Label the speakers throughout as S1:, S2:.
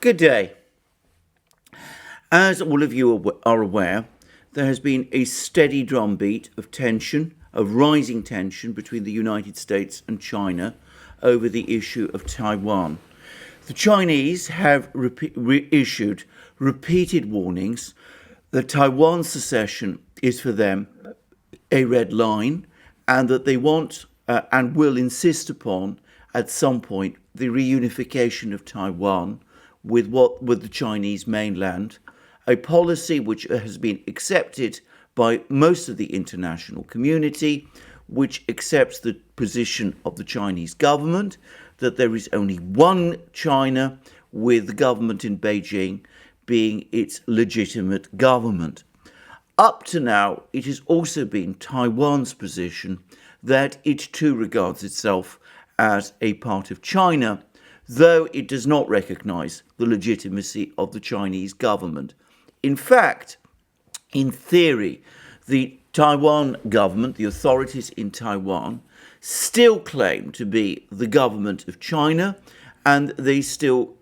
S1: Good day. As all of you are aware, there has been a steady drumbeat of tension, of rising tension between the United States and China over the issue of Taiwan. The Chinese have issued repeated warnings that Taiwan secession is for them a red line and that they want and will insist upon at some point the reunification of Taiwan with the Chinese mainland, a policy which has been accepted by most of the international community, which accepts the position of the Chinese government that there is only one China, with the government in Beijing being its legitimate government. Up to now, it has also been Taiwan's position that it too regards itself as a part of China, though it does not recognize the legitimacy of the Chinese government. In fact, in theory, the Taiwan government, the authorities in Taiwan, still claim to be the government of China, and they still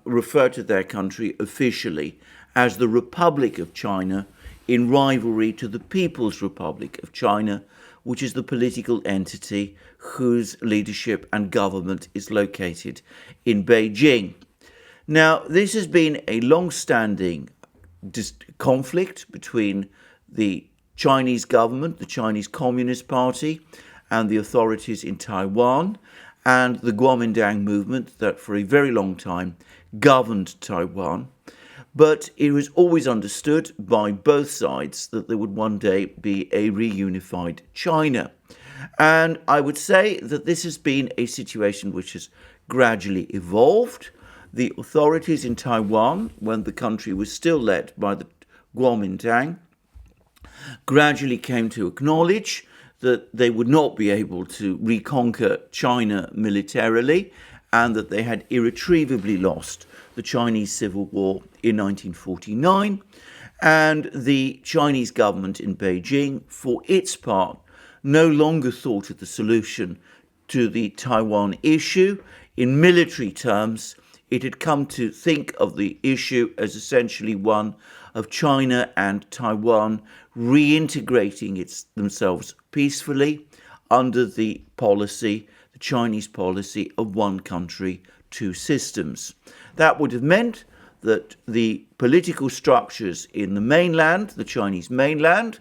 S1: refer to their country officially as the Republic of China, in rivalry to the People's Republic of China, which is the political entity whose leadership and government is located in Beijing. Now, this has been a long-standing conflict between the Chinese government, the Chinese Communist Party, and the authorities in Taiwan, and the Kuomintang movement that for a very long time governed Taiwan. But it was always understood by both sides that there would one day be a reunified China. And I would say that this has been a situation which has gradually evolved. The authorities in Taiwan, when the country was still led by the Kuomintang, gradually came to acknowledge that they would not be able to reconquer China militarily and that they had irretrievably lost the Chinese Civil War in 1949. And the Chinese government in Beijing, for its part, no longer thought of the solution to the Taiwan issue. In military terms, it had come to think of the issue as essentially one of China and Taiwan reintegrating themselves peacefully under the Chinese policy of one country, two systems. That would have meant that the political structures in the mainland, the Chinese mainland,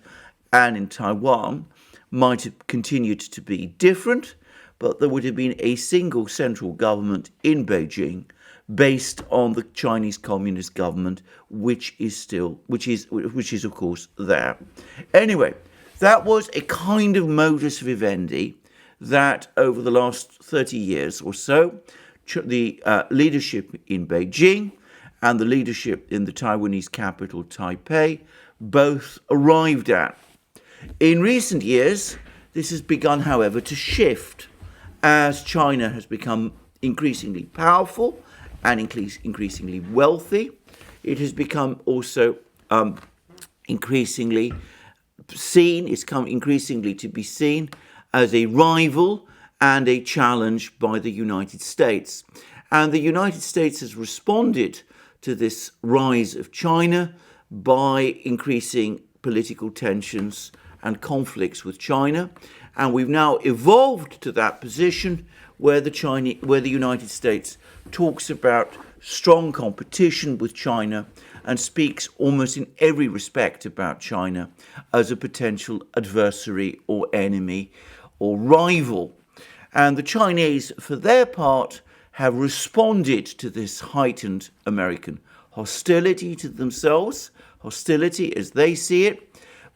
S1: and in Taiwan might have continued to be different, but there would have been a single central government in Beijing based on the Chinese Communist government, which is of course there. Anyway, that was a kind of modus vivendi that over the last 30 years or so, the leadership in Beijing and the leadership in the Taiwanese capital, Taipei, both arrived at. In recent years, this has begun, however, to shift as China has become increasingly powerful and increasingly wealthy. It has become also increasingly to be seen as a rival and a challenge by the United States. And the United States has responded to this rise of China by increasing political tensions and conflicts with China. And we've now evolved to that position where the United States talks about strong competition with China and speaks almost in every respect about China as a potential adversary or enemy or rival. And the Chinese, for their part, have responded to this heightened American hostility to themselves, hostility as they see it,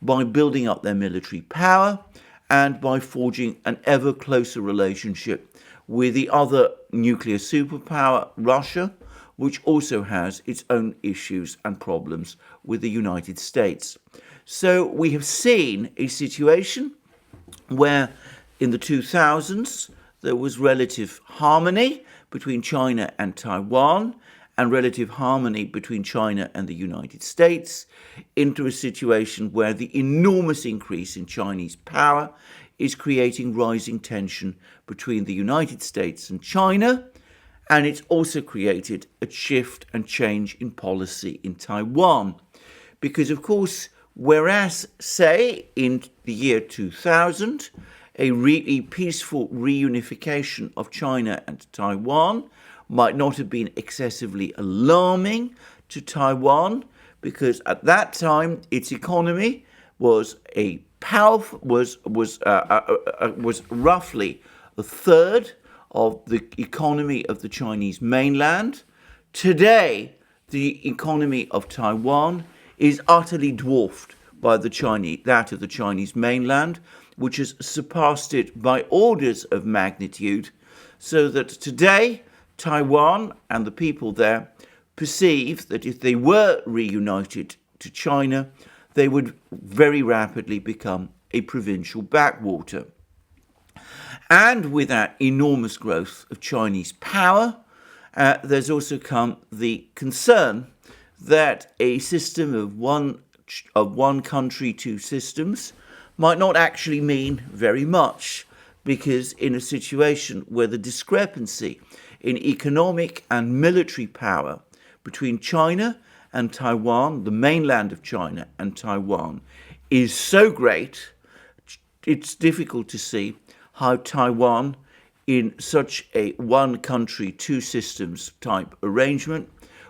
S1: by building up their military power and by forging an ever closer relationship with the other nuclear superpower, Russia, which also has its own issues and problems with the United States. So we have seen a situation where in the 2000s there was relative harmony between China and Taiwan and relative harmony between China and the United States, into a situation where the enormous increase in Chinese power is creating rising tension between the United States and China, And it's also created a shift and change in policy in Taiwan. Because, of course, whereas, say, in the year 2000, a peaceful reunification of China and Taiwan might not have been excessively alarming to Taiwan, because at that time its economy was was roughly a third of the economy of the Chinese mainland. Today, the economy of Taiwan is utterly dwarfed by that of the Chinese mainland, which has surpassed it by orders of magnitude, so that today Taiwan and the people there perceive that if they were reunited to China, they would very rapidly become a provincial backwater. And with that enormous growth of Chinese power, there's also come the concern that a system of one country, two systems might not actually mean very much, because in a situation where the discrepancy in economic and military power between China and Taiwan, the mainland of China and Taiwan, is so great, it's difficult to see how Taiwan, in such a one country, two systems type arrangement,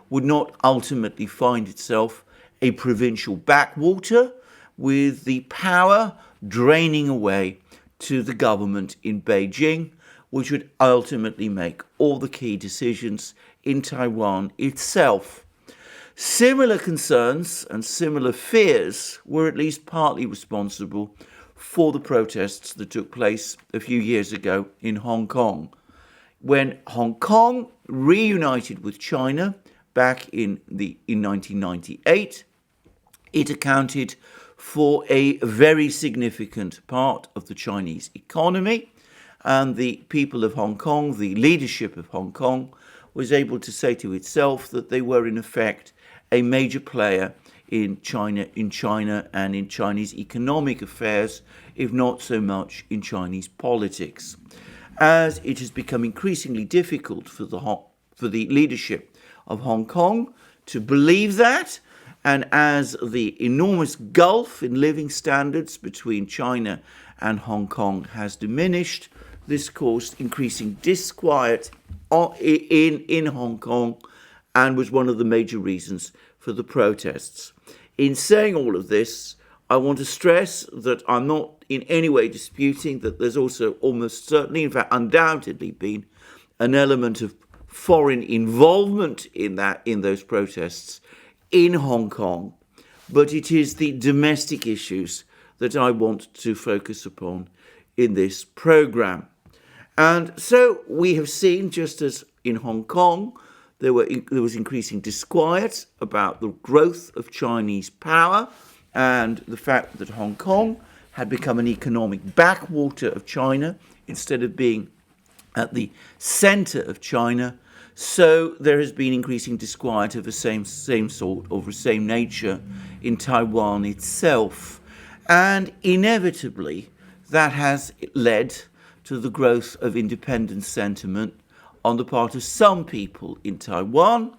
S1: would not ultimately find itself a provincial backwater, with the power draining away to the government in Beijing, which would ultimately make all the key decisions in Taiwan itself. Similar concerns and similar fears were at least partly responsible for the protests that took place a few years ago in Hong Kong. When Hong Kong reunited with China back in 1998, it accounted for a very significant part of the Chinese economy, and the people of Hong Kong, the leadership of Hong Kong, was able to say to itself that they were in effect a major player in China and in Chinese economic affairs, if not so much in Chinese politics. As it has become increasingly difficult for the leadership of Hong Kong to believe that, and as the enormous gulf in living standards between China and Hong Kong has diminished, this caused increasing disquiet in Hong Kong and was one of the major reasons for the protests. In saying all of this, I want to stress that I'm not in any way disputing that there's also almost certainly, in fact undoubtedly, been an element of foreign involvement in those protests in Hong Kong, but it is the domestic issues that I want to focus upon in this program. And so we have seen, just as in Hong Kong, there was increasing disquiet about the growth of Chinese power and the fact that Hong Kong had become an economic backwater of China instead of being at the center of China. So there has been increasing disquiet of the same sort or the same nature in Taiwan itself. And inevitably, that has led to the growth of independence sentiment on the part of some people in Taiwan.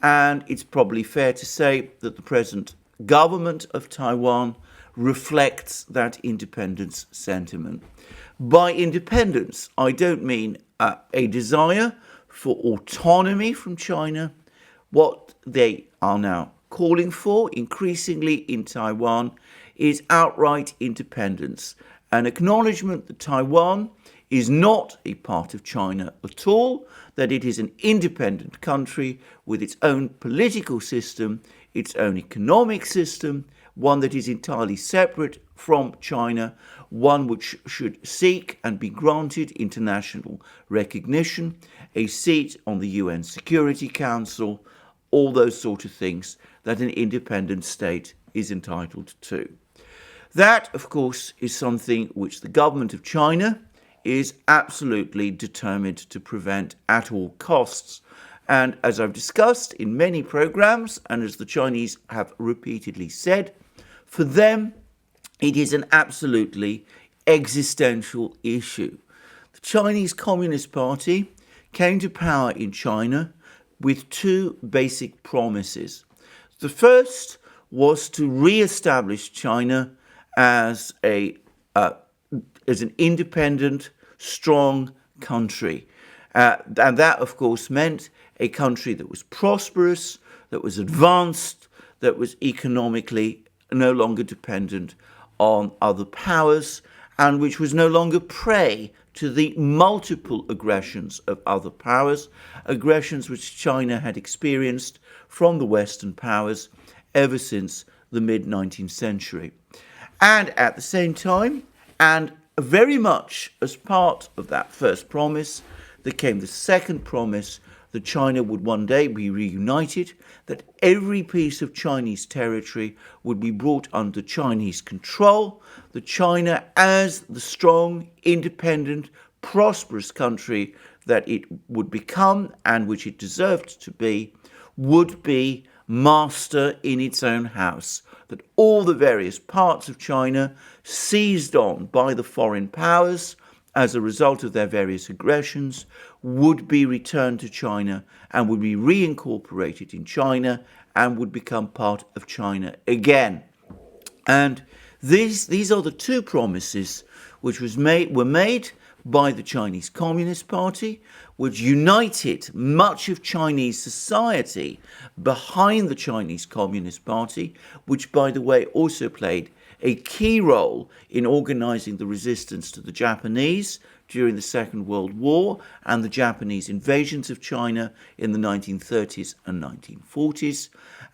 S1: And it's probably fair to say that the present government of Taiwan reflects that independence sentiment. By independence, I don't mean a desire for autonomy from China. What they are now calling for increasingly in Taiwan is outright independence, an acknowledgement that Taiwan is not a part of China at all, that it is an independent country with its own political system, its own economic system, one that is entirely separate from China, one which should seek and be granted international recognition, a seat on the UN Security Council, all those sort of things that an independent state is entitled to. That, of course, is something which the government of China is absolutely determined to prevent at all costs. And as I've discussed in many programs, and as the Chinese have repeatedly said, for them, it is an absolutely existential issue. The Chinese Communist Party came to power in China with two basic promises. The first was to re-establish China as an independent, strong country. And that, of course, meant a country that was prosperous, that was advanced, that was economically no longer dependent on other powers, and which was no longer prey to the multiple aggressions of other powers, aggressions which China had experienced from the Western powers ever since the mid-19th century. And at the same time, and very much as part of that first promise, there came the second promise that China would one day be reunited, that every piece of Chinese territory would be brought under Chinese control, that China, as the strong, independent, prosperous country that it would become and which it deserved to be, would be master in its own house, that all the various parts of China seized on by the foreign powers as a result of their various aggressions would be returned to China and would be reincorporated in China and would become part of China again. And these are the two promises which were made by the Chinese Communist Party, which united much of Chinese society behind the Chinese Communist Party, which, by the way, also played a key role in organizing the resistance to the Japanese during the Second World War and the Japanese invasions of China in the 1930s and 1940s.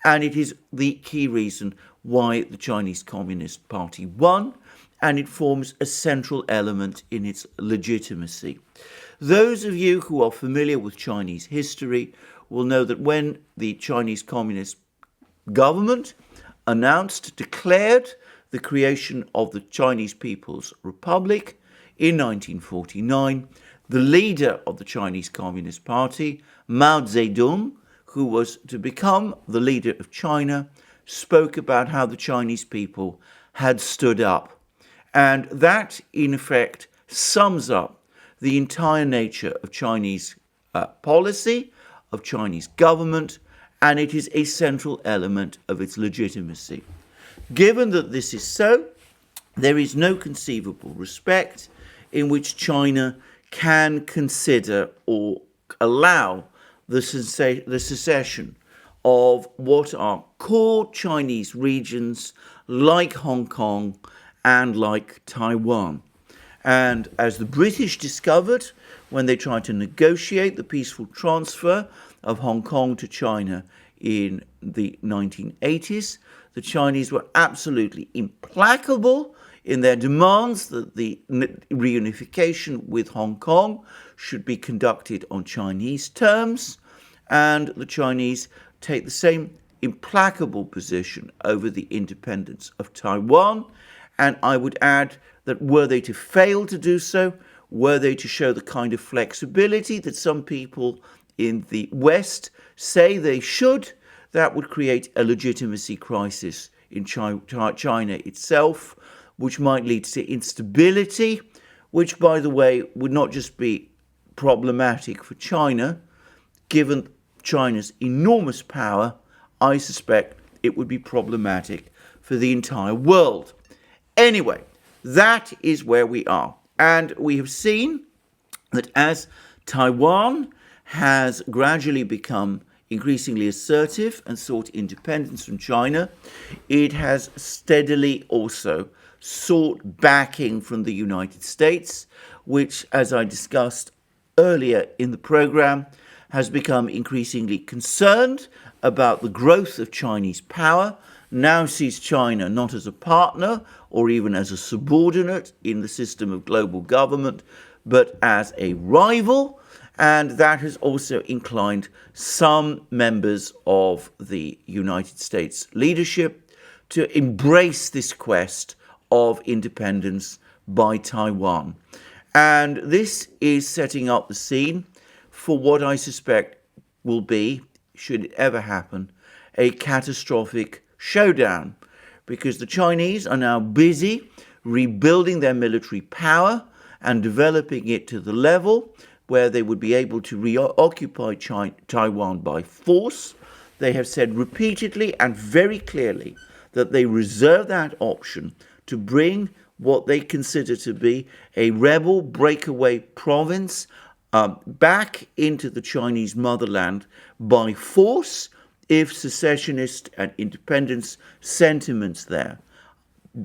S1: And it is the key reason why the Chinese Communist Party won, and it forms a central element in its legitimacy. Those of you who are familiar with Chinese history will know that when the Chinese Communist government declared the creation of the Chinese People's Republic in 1949, the leader of the Chinese Communist Party, Mao Zedong, who was to become the leader of China, spoke about how the Chinese people had stood up. And that, in effect, sums up the entire nature of Chinese policy, of Chinese government, and it is a central element of its legitimacy. Given that this is so, there is no conceivable respect in which China can consider or allow the secession of what are core Chinese regions like Hong Kong and like Taiwan. And as the British discovered when they tried to negotiate the peaceful transfer of Hong Kong to China in the 1980s, the Chinese were absolutely implacable in their demands that the reunification with Hong Kong should be conducted on Chinese terms, and the Chinese take the same implacable position over the independence of Taiwan. And I would add that were they to fail to do so, were they to show the kind of flexibility that some people in the West say they should, that would create a legitimacy crisis in China itself, which might lead to instability, which, by the way, would not just be problematic for China. Given China's enormous power, I suspect it would be problematic for the entire world. Anyway, that is where we are. And we have seen that as Taiwan has gradually become increasingly assertive and sought independence from China, it has steadily also sought backing from the United States, which, as I discussed earlier in the program, has become increasingly concerned about the growth of Chinese power, now sees China not as a partner or even as a subordinate in the system of global government, but as a rival. And that has also inclined some members of the United States leadership to embrace this quest of independence by Taiwan. And this is setting up the scene for what I suspect will be, should it ever happen, a catastrophic showdown, because the Chinese are now busy rebuilding their military power and developing it to the level where they would be able to reoccupy Taiwan by force. They have said repeatedly and very clearly that they reserve that option to bring what they consider to be a rebel breakaway province back into the Chinese motherland by force if secessionist and independence sentiments there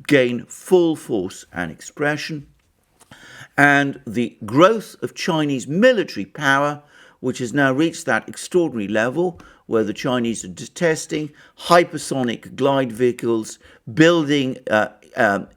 S1: gain full force and expression. And the growth of Chinese military power, which has now reached that extraordinary level where the Chinese are testing hypersonic glide vehicles, building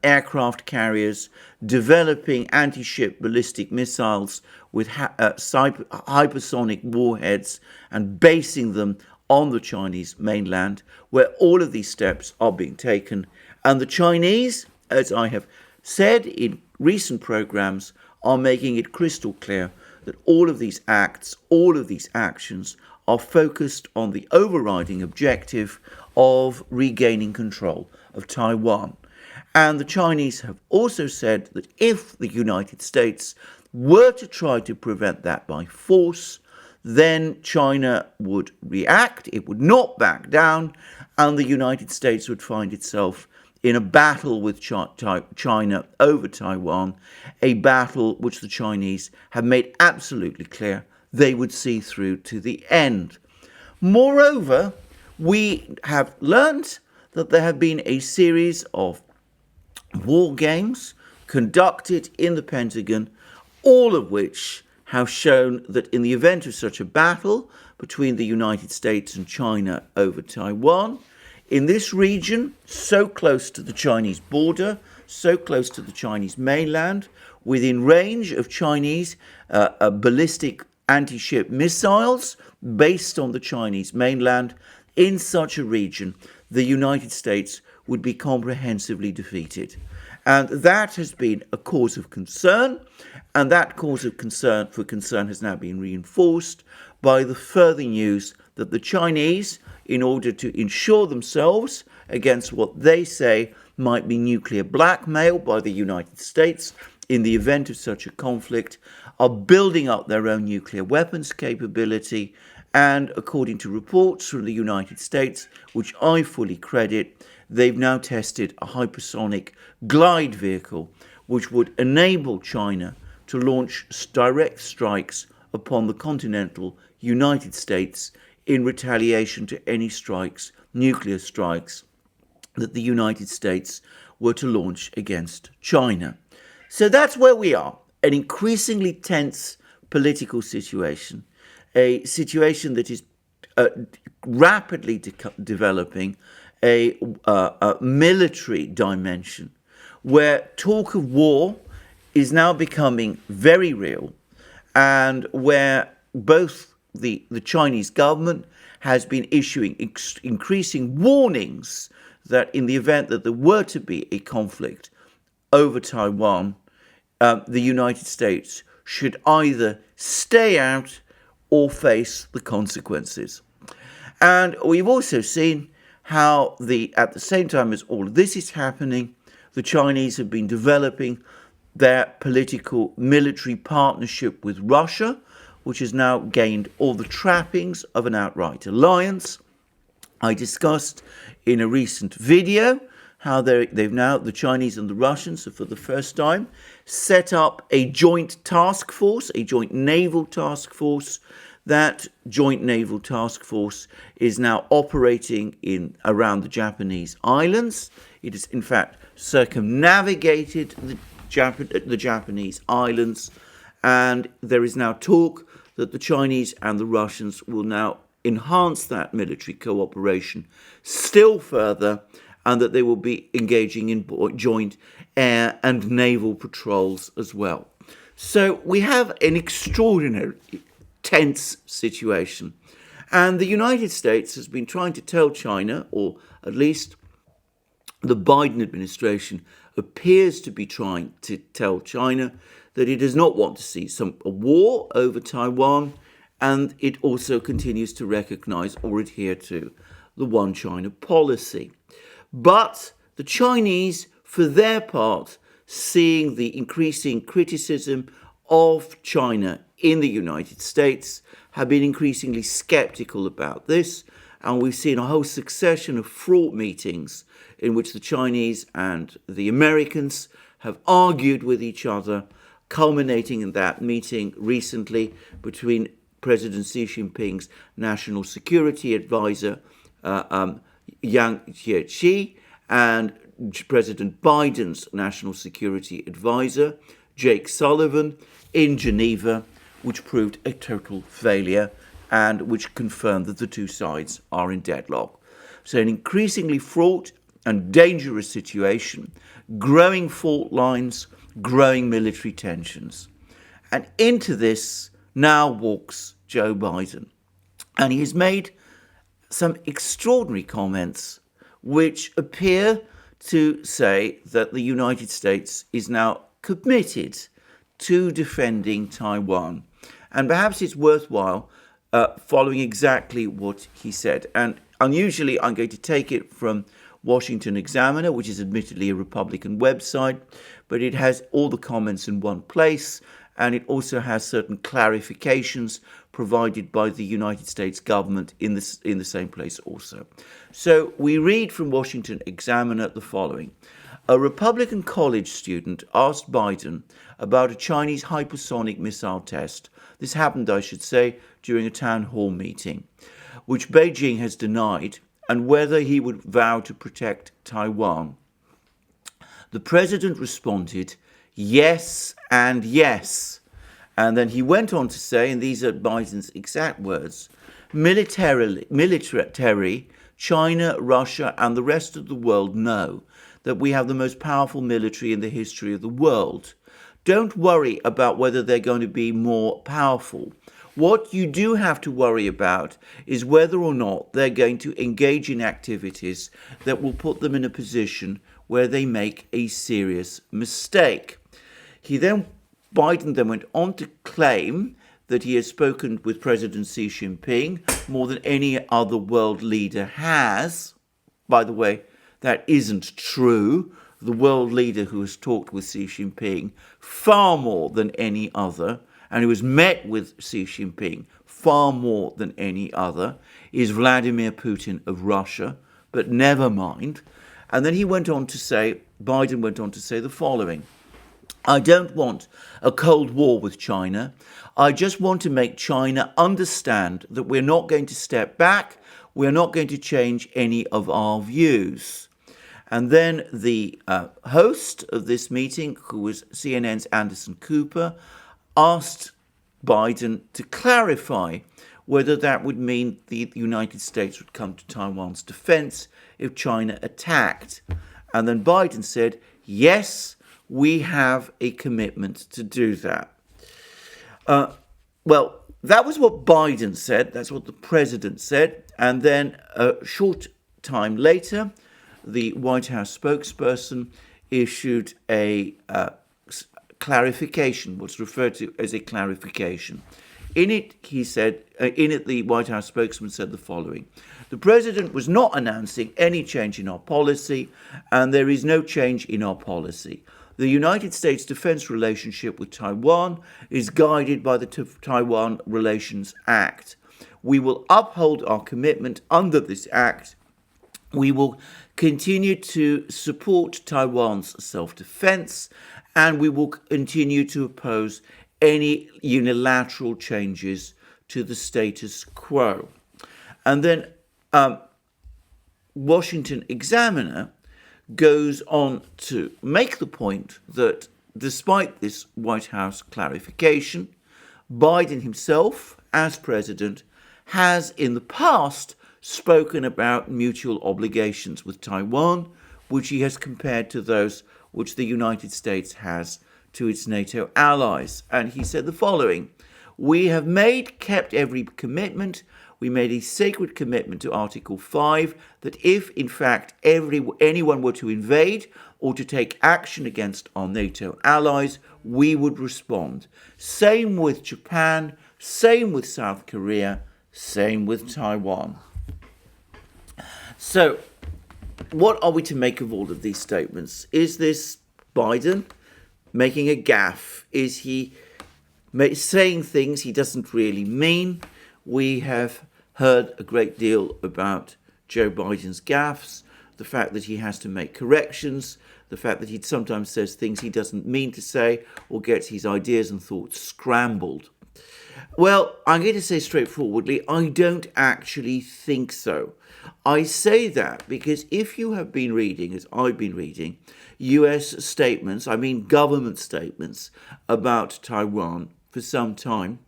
S1: aircraft carriers, developing anti-ship ballistic missiles with hypersonic warheads and basing them on the Chinese mainland, where all of these steps are being taken. And the Chinese, as I have said in recent programs, are making it crystal clear that all of these acts, all of these actions are focused on the overriding objective of regaining control of Taiwan. And the Chinese have also said that if the United States were to try to prevent that by force, then China would react, it would not back down, and the United States would find itself in a battle with China over Taiwan, a battle which the Chinese have made absolutely clear they would see through to the end. Moreover, we have learned that there have been a series of war games conducted in the Pentagon, all of which have shown that in the event of such a battle between the United States and China over Taiwan, in this region, so close to the Chinese border, so close to the Chinese mainland, within range of Chinese ballistic anti-ship missiles based on the Chinese mainland, in such a region, the United States would be comprehensively defeated. And that has been a cause of concern, and that cause of concern has now been reinforced by the further news that the Chinese, in order to ensure themselves against what they say might be nuclear blackmail by the United States in the event of such a conflict, are building up their own nuclear weapons capability. And according to reports from the United States, which I fully credit, they've now tested a hypersonic glide vehicle which would enable China to launch direct strikes upon the continental United States in retaliation to any strikes, nuclear strikes, that the United States were to launch against China. So that's where we are, an increasingly tense political situation, a situation that is rapidly developing a military dimension, where talk of war is now becoming very real, and where both the Chinese government has been issuing increasing warnings that in the event that there were to be a conflict over Taiwan, the United States should either stay out or face the consequences. And we've also seen how at the same time as all of this is happening, the Chinese have been developing their political military partnership with Russia, which has now gained all the trappings of an outright alliance. I discussed in a recent video how they've now, the Chinese and the Russians have for the first time set up a joint task force, a joint naval task force. That joint naval task force is now operating around the Japanese islands. It has, in fact, circumnavigated the Japanese islands, and there is now talk that the Chinese and the Russians will now enhance that military cooperation still further, and that they will be engaging in joint air and naval patrols as well. So we have an extraordinary tense situation. And the United States has been trying to tell China, or at least the Biden administration appears to be trying to tell China, that it does not want to see a war over Taiwan, and it also continues to recognize or adhere to the One China policy. But the Chinese, for their part, seeing the increasing criticism of China in the United States have been increasingly skeptical about this, and we've seen a whole succession of fraught meetings in which the Chinese and the Americans have argued with each other, culminating in that meeting recently between President Xi Jinping's National Security Advisor, Yang Jiechi, and President Biden's National Security Advisor, Jake Sullivan, in Geneva, which proved a total failure and which confirmed that the two sides are in deadlock. So an increasingly fraught and dangerous situation, growing fault lines, growing military tensions. And into this now walks Joe Biden. And he has made some extraordinary comments which appear to say that the United States is now committed to defending Taiwan. And perhaps it's worthwhile following exactly what he said. And unusually, I'm going to take it from Washington Examiner, which is admittedly a Republican website, but it has all the comments in one place, and it also has certain clarifications provided by the United States government in the same place also. So we read from Washington Examiner the following. A Republican college student asked Biden about a Chinese hypersonic missile test. This happened, I should say, during a town hall meeting, which Beijing has denied, and whether he would vow to protect Taiwan. The president responded, yes and yes. And then he went on to say, and these are Biden's exact words, military, China, Russia, and the rest of the world know that we have the most powerful military in the history of the world. Don't worry about whether they're going to be more powerful. What you do have to worry about is whether or not they're going to engage in activities that will put them in a position where they make a serious mistake. Biden then went on to claim that he has spoken with President Xi Jinping more than any other world leader has. By the way, that isn't true. The world leader who has talked with Xi Jinping far more than any other, and who has met with Xi Jinping far more than any other, is Vladimir Putin of Russia, but never mind. And then Biden went on to say the following. I don't want a Cold War with China. I just want to make China understand that we're not going to step back. We're not going to change any of our views. And then the host of this meeting, who was CNN's Anderson Cooper, asked Biden to clarify whether that would mean the United States would come to Taiwan's defense if China attacked. And then Biden said, yes, we have a commitment to do that. Well, that was what Biden said. That's what the president said. And then a short time later, the White House spokesperson issued a clarification, what's referred to as a clarification. In it, the White House spokesman said the following. The president was not announcing any change in our policy, and there is no change in our policy. The United States defense relationship with Taiwan is guided by the Taiwan Relations Act. We will uphold our commitment under this act. We will continue to support Taiwan's self-defense, and we will continue to oppose any unilateral changes to the status quo. And then Washington Examiner goes on to make the point that despite this White House clarification, Biden himself, as president, has in the past spoken about mutual obligations with Taiwan, which he has compared to those which the United States has to its NATO allies. And he said the following, we have kept every commitment. We made a sacred commitment to Article 5 that if, in fact, anyone were to invade or to take action against our NATO allies, we would respond. Same with Japan, same with South Korea, same with Taiwan. So, what are we to make of all of these statements? Is this Biden making a gaffe? Is he saying things he doesn't really mean. We have heard a great deal about Joe Biden's gaffes, the fact that he has to make corrections, the fact that he sometimes says things he doesn't mean to say or gets his ideas and thoughts scrambled. Well, I'm going to say straightforwardly, I don't actually think so. I say that because if you have been reading, as I've been reading, US statements, I mean government statements about Taiwan for some time,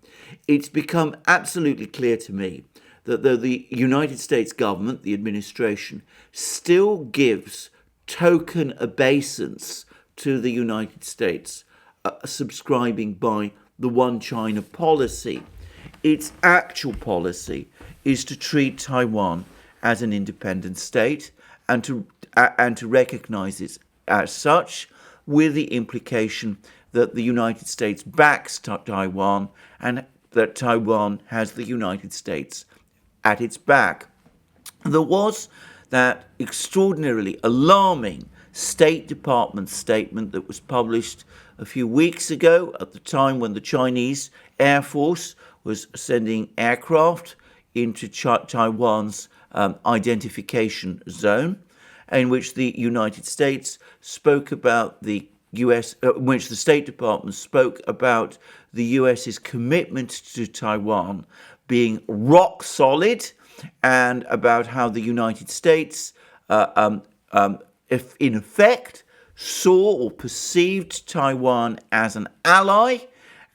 S1: it's become absolutely clear to me that though the United States government, the administration, still gives token obeisance to the United States, subscribing by the One China policy, its actual policy is to treat Taiwan as an independent state and to recognize it as such, with the implication that the United States backs Taiwan and that Taiwan has the United States at its back. There was that extraordinarily alarming State Department statement that was published a few weeks ago at the time when the Chinese Air Force was sending aircraft into Taiwan's identification zone, in which the United States spoke about the US, in which the State Department spoke about the US's commitment to Taiwan being rock solid, and about how the United States, if in effect, saw or perceived Taiwan as an ally,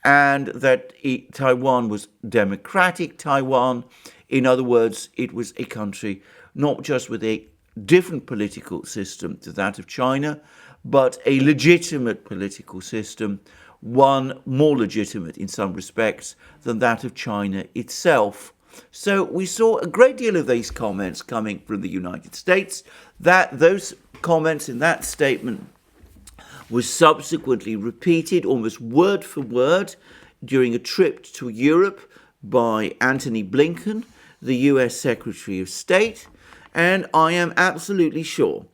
S1: and that Taiwan was democratic Taiwan. In other words, it was a country not just with a different political system to that of China, but a legitimate political system, one more legitimate in some respects than that of China itself. So we saw a great deal of these comments coming from the United States. Those comments in that statement was subsequently repeated almost word for word during a trip to Europe by Antony Blinken, the US Secretary of State. And I am absolutely sure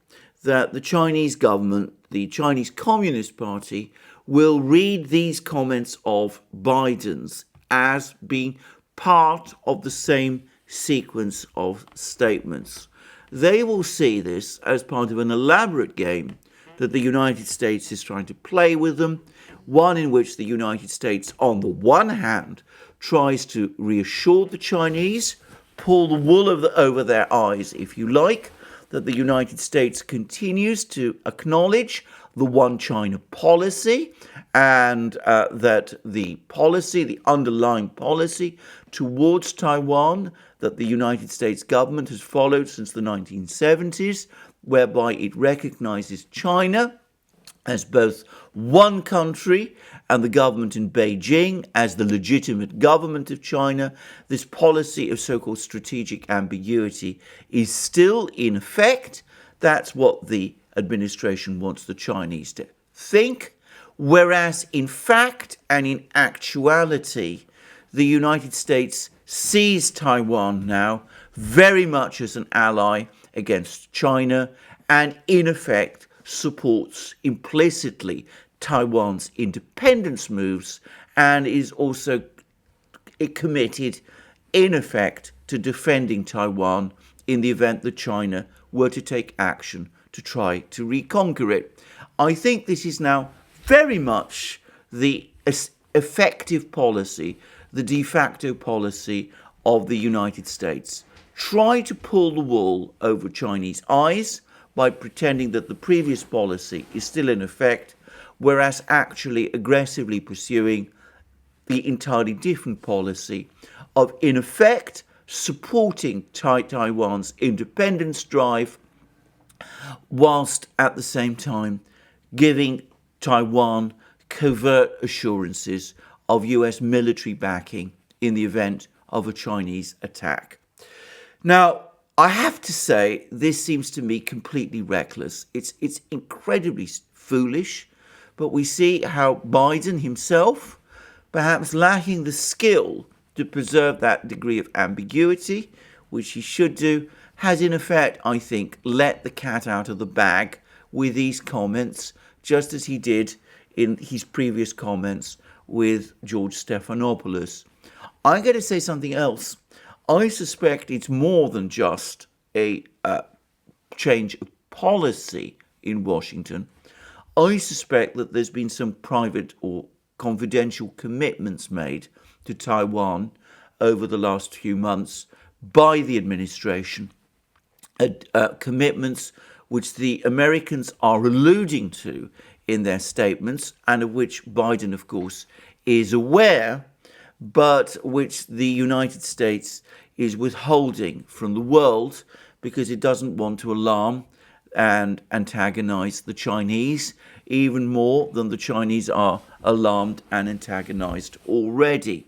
S1: that the Chinese government, the Chinese Communist Party, will read these comments of Biden's as being part of the same sequence of statements. They will see this as part of an elaborate game that the United States is trying to play with them, one in which the United States, on the one hand, tries to reassure the Chinese, pull the wool over their eyes, if you like, that the United States continues to acknowledge the One China policy, and that the policy, the underlying policy towards Taiwan that the United States government has followed since the 1970s, whereby it recognizes China as both one country and the government in Beijing as the legitimate government of China, this policy of so-called strategic ambiguity is still in effect. That's what the administration wants the Chinese to think, whereas in fact and in actuality, the United States sees Taiwan now very much as an ally against China and in effect supports implicitly Taiwan's independence moves and is also committed in effect to defending Taiwan in the event that China were to take action to try to reconquer it. I think this is now very much the effective policy, the de facto policy of the United States. Try to pull the wool over Chinese eyes by pretending that the previous policy is still in effect, whereas actually aggressively pursuing the entirely different policy of, in effect, supporting Taiwan's independence drive, whilst at the same time giving Taiwan covert assurances of US military backing in the event of a Chinese attack. Now, I have to say, this seems to me completely reckless. It's incredibly foolish, but we see how Biden himself, perhaps lacking the skill to preserve that degree of ambiguity, which he should do, has in effect, I think, let the cat out of the bag with these comments, just as he did in his previous comments with George Stephanopoulos. I'm going to say something else. I suspect it's more than just a change of policy in Washington. I suspect that there's been some private or confidential commitments made to Taiwan over the last few months by the administration, commitments which the Americans are alluding to in their statements and of which Biden, of course, is aware, but which the United States is withholding from the world because it doesn't want to alarm and antagonize the Chinese even more than the Chinese are alarmed and antagonized already.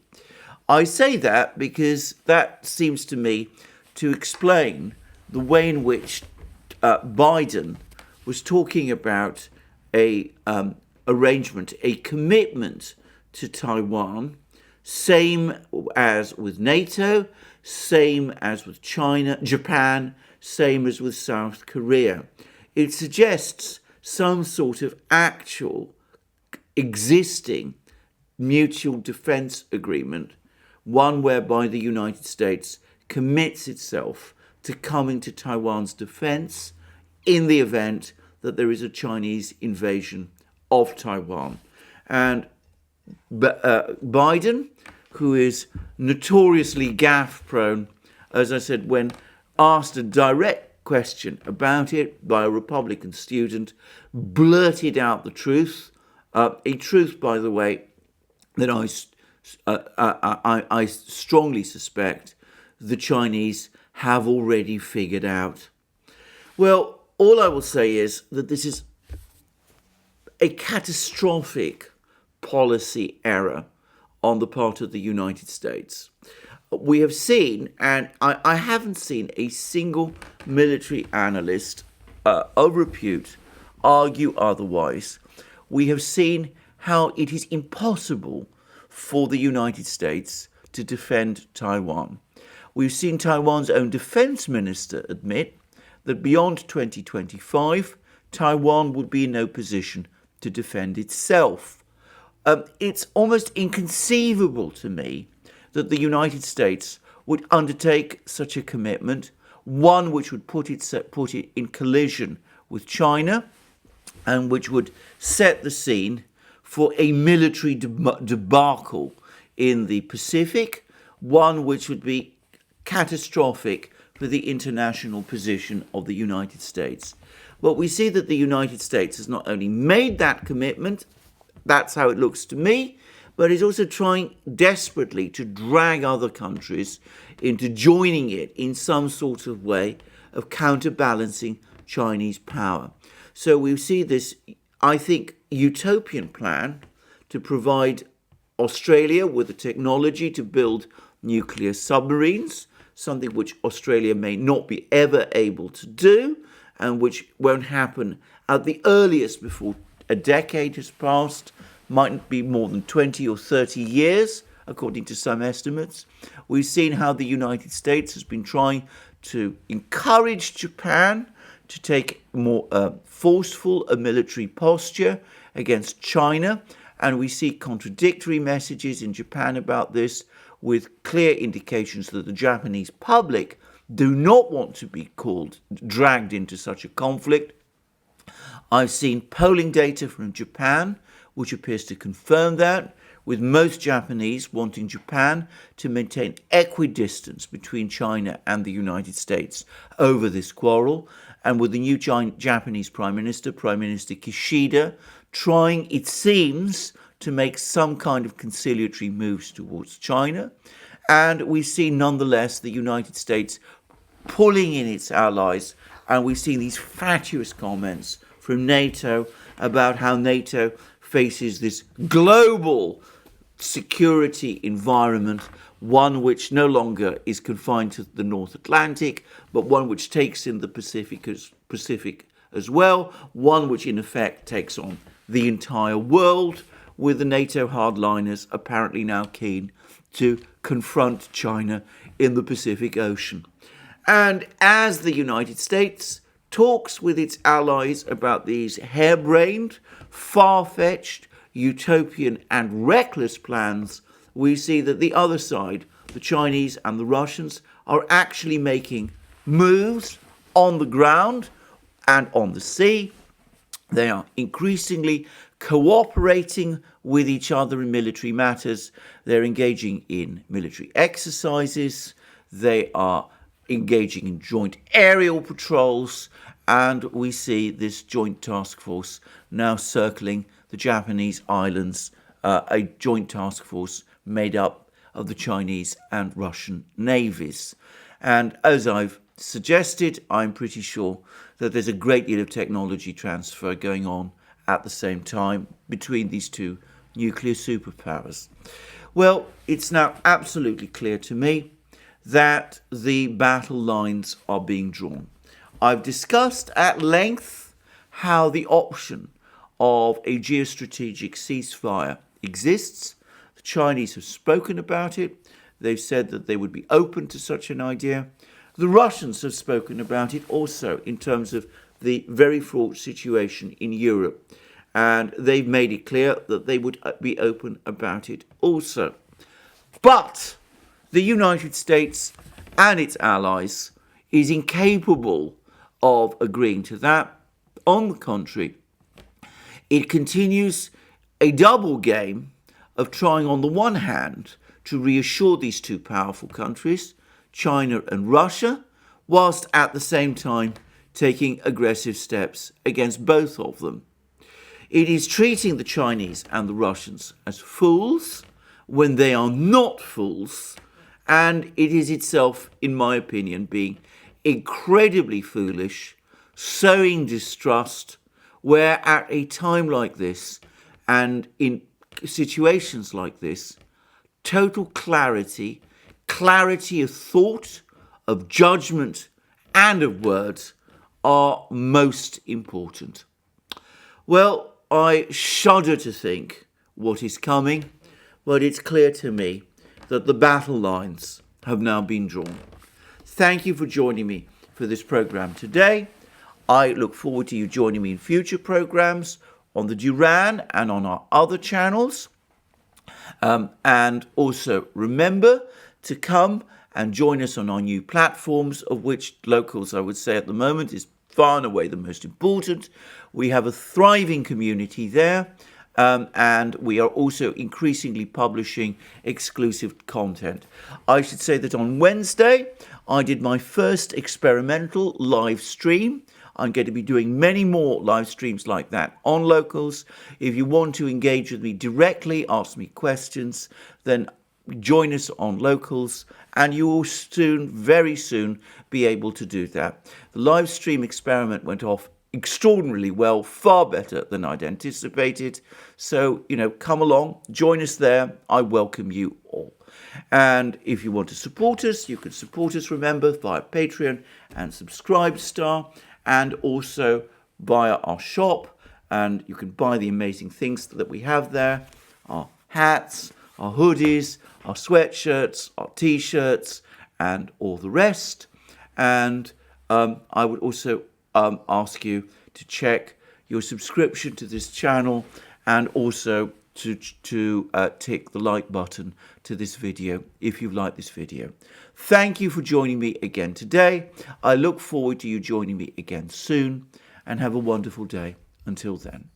S1: I say that because that seems to me to explain the way in which Biden was talking about a arrangement, a commitment to Taiwan, same as with NATO, same as with China, Japan, same as with South Korea. It suggests some sort of actual existing mutual defense agreement, one whereby the United States commits itself to coming to Taiwan's defense in the event that there is a Chinese invasion of Taiwan. And Biden, who is notoriously gaffe prone, as I said, when asked a direct question about it by a Republican student, blurted out the truth, a truth, by the way, that I strongly suspect the Chinese have already figured out. Well, all I will say is that this is a catastrophic policy error on the part of the United States. We have seen, and I haven't seen a single military analyst of repute argue otherwise. We have seen how it is impossible for the United States to defend Taiwan. We've seen Taiwan's own defense minister admit that beyond 2025, Taiwan would be in no position to defend itself. It's almost inconceivable to me that the United States would undertake such a commitment, one which would put it in collision with China and which would set the scene for a military debacle in the Pacific, one which would be catastrophic for the international position of the United States. But we see that the United States has not only made that commitment, that's how it looks to me, but is also trying desperately to drag other countries into joining it in some sort of way of counterbalancing Chinese power. So we see this, I think, utopian plan to provide Australia with the technology to build nuclear submarines, something which Australia may not be ever able to do, and which won't happen at the earliest before a decade has passed, might be more than 20 or 30 years, according to some estimates. We've seen how the United States has been trying to encourage Japan to take more forceful a military posture against China, and we see contradictory messages in Japan about this, with clear indications that the Japanese public do not want to be dragged into such a conflict. I've seen polling data from Japan, which appears to confirm that, with most Japanese wanting Japan to maintain equidistance between China and the United States over this quarrel, and with the new Japanese Prime Minister Kishida, trying, it seems, to make some kind of conciliatory moves towards China. And we see, nonetheless, the United States pulling in its allies, and we've seen these fatuous comments from NATO about how NATO faces this global security environment, one which no longer is confined to the North Atlantic, but one which takes in the Pacific as well, one which in effect takes on the entire world, with the NATO hardliners apparently now keen to confront China in the Pacific Ocean. And as the United States talks with its allies about these harebrained, far-fetched, utopian and reckless plans, we see that the other side, the Chinese and the Russians, are actually making moves on the ground and on the sea. They are increasingly cooperating with each other in military matters. They're engaging in military exercises. They are engaging in joint aerial patrols. And we see this joint task force now circling the Japanese islands, a joint task force made up of the Chinese and Russian navies. And as I've suggested, I'm pretty sure that there's a great deal of technology transfer going on at the same time between these two nuclear superpowers. Well, it's now absolutely clear to me that the battle lines are being drawn. I've discussed at length how the option of a geostrategic ceasefire exists. The Chinese have spoken about it. They've said that they would be open to such an idea. The Russians have spoken about it also in terms of the very fraught situation in Europe. And they've made it clear that they would be open about it also. But the United States and its allies is incapable of agreeing to that. On the contrary, it continues a double game of trying on the one hand to reassure these two powerful countries, China and Russia, whilst at the same time taking aggressive steps against both of them. It is treating the Chinese and the Russians as fools when they are not fools, and it is itself, in my opinion, being incredibly foolish, sowing distrust, where at a time like this and in situations like this, total clarity of thought, of judgment, and of words are most important. Well, I shudder to think what is coming, but it's clear to me that the battle lines have now been drawn. Thank you for joining me for this program today. I look forward to you joining me in future programs on the Duran and on our other channels. And also remember to come and join us on our new platforms, of which Locals, I would say at the moment, is far and away the most important. We have a thriving community there, and we are also increasingly publishing exclusive content. I should say that on Wednesday, I did my first experimental live stream. I'm going to be doing many more live streams like that on Locals. If you want to engage with me directly, ask me questions, then join us on Locals, and you will soon, very soon, be able to do that. The live stream experiment went off extraordinarily well, far better than I'd anticipated. So, come along, join us there. I welcome you all. And if you want to support us, you can support us, remember, via Patreon and Subscribestar, and also via our shop. And you can buy the amazing things that we have there, our hats, our hoodies, our sweatshirts, our t-shirts, and all the rest. And I would also ask you to check your subscription to this channel, and also to tick the like button to this video if you've liked this video. Thank you for joining me again today. I look forward to you joining me again soon, and have a wonderful day. Until then.